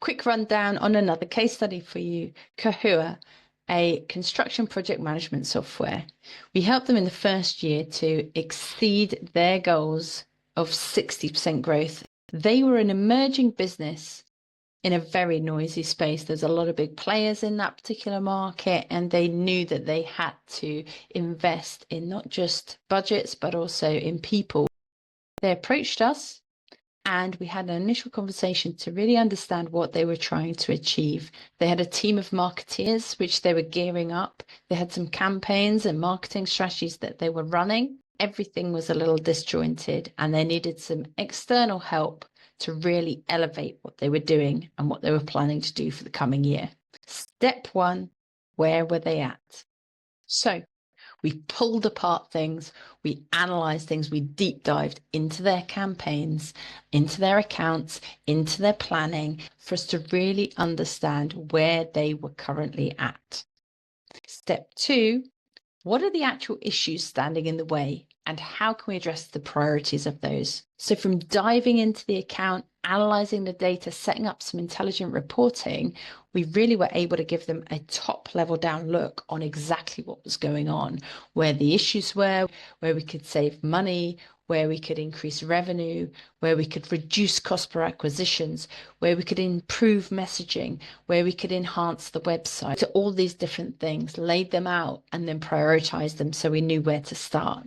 Quick rundown on another case study for you. Kahua, a construction project management software. We helped them in the first year to exceed their goals of 60% growth. They were an emerging business in a very noisy space. There's a lot of big players in that particular market, and they knew that they had to invest in not just budgets, but also in people. They approached us and we had an initial conversation to really understand what they were trying to achieve. They had a team of marketeers, which they were gearing up. They had some campaigns and marketing strategies that they were running. Everything was a little disjointed, and they needed some external help to really elevate what they were doing and what they were planning to do for the coming year. Step one, where were they at? So we pulled apart things, we analyzed things, we deep dived into their campaigns, into their accounts, into their planning, for us to really understand where they were currently at. Step two, what are the actual issues standing in the way, and how can we address the priorities of those? So from diving into the account, analyzing the data, setting up some intelligent reporting, we really were able to give them a top level down look on exactly what was going on, where the issues were, where we could save money, where we could increase revenue, where we could reduce cost per acquisitions, where we could improve messaging, where we could enhance the website. So all these different things, laid them out and then prioritized them so we knew where to start.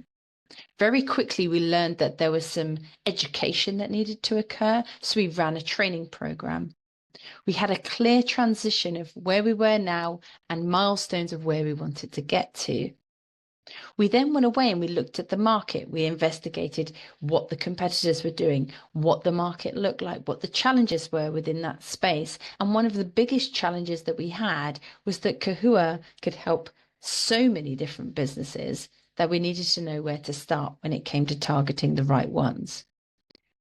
Very quickly, we learned that there was some education that needed to occur, so we ran a training program. We had a clear transition of where we were now and milestones of where we wanted to get to. We then went away and we looked at the market. We investigated what the competitors were doing, what the market looked like, what the challenges were within that space. And one of the biggest challenges that we had was that Kahua could help so many different businesses that we needed to know where to start when it came to targeting the right ones.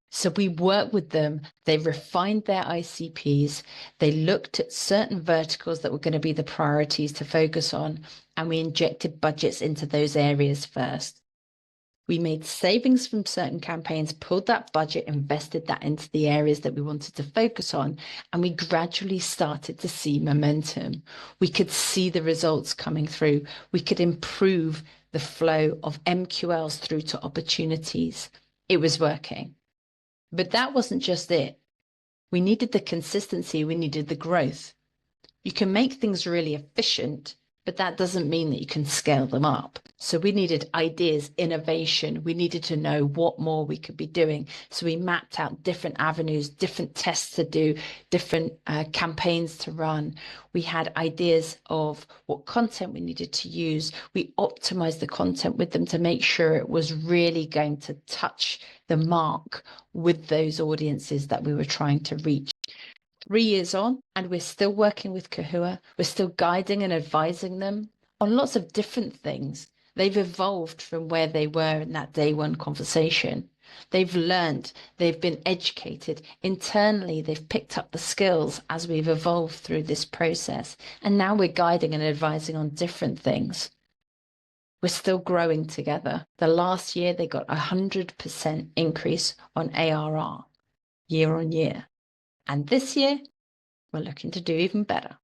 So we worked with them, they refined their ICPs, they looked at certain verticals that were going to be the priorities to focus on, and we injected budgets into those areas first. We made savings from certain campaigns, pulled that budget, invested that into the areas that we wanted to focus on, and we gradually started to see momentum. We could see the results coming through. We could improve the flow of MQLs through to opportunities. It was working. But that wasn't just it. We needed the consistency, we needed the growth. You can make things really efficient, but that doesn't mean that you can scale them up. So we needed ideas, innovation. We needed to know what more we could be doing. So we mapped out different avenues, different tests to do, different campaigns to run. We had ideas of what content we needed to use. We optimized the content with them to make sure it was really going to touch the mark with those audiences that we were trying to reach. 3 years on, and we're still working with Kahua. We're still guiding and advising them on lots of different things. They've evolved from where they were in that day one conversation. They've learned, they've been educated. Internally, they've picked up the skills as we've evolved through this process. And now we're guiding and advising on different things. We're still growing together. The last year, they got 100% increase on ARR year on year. And this year, we're looking to do even better.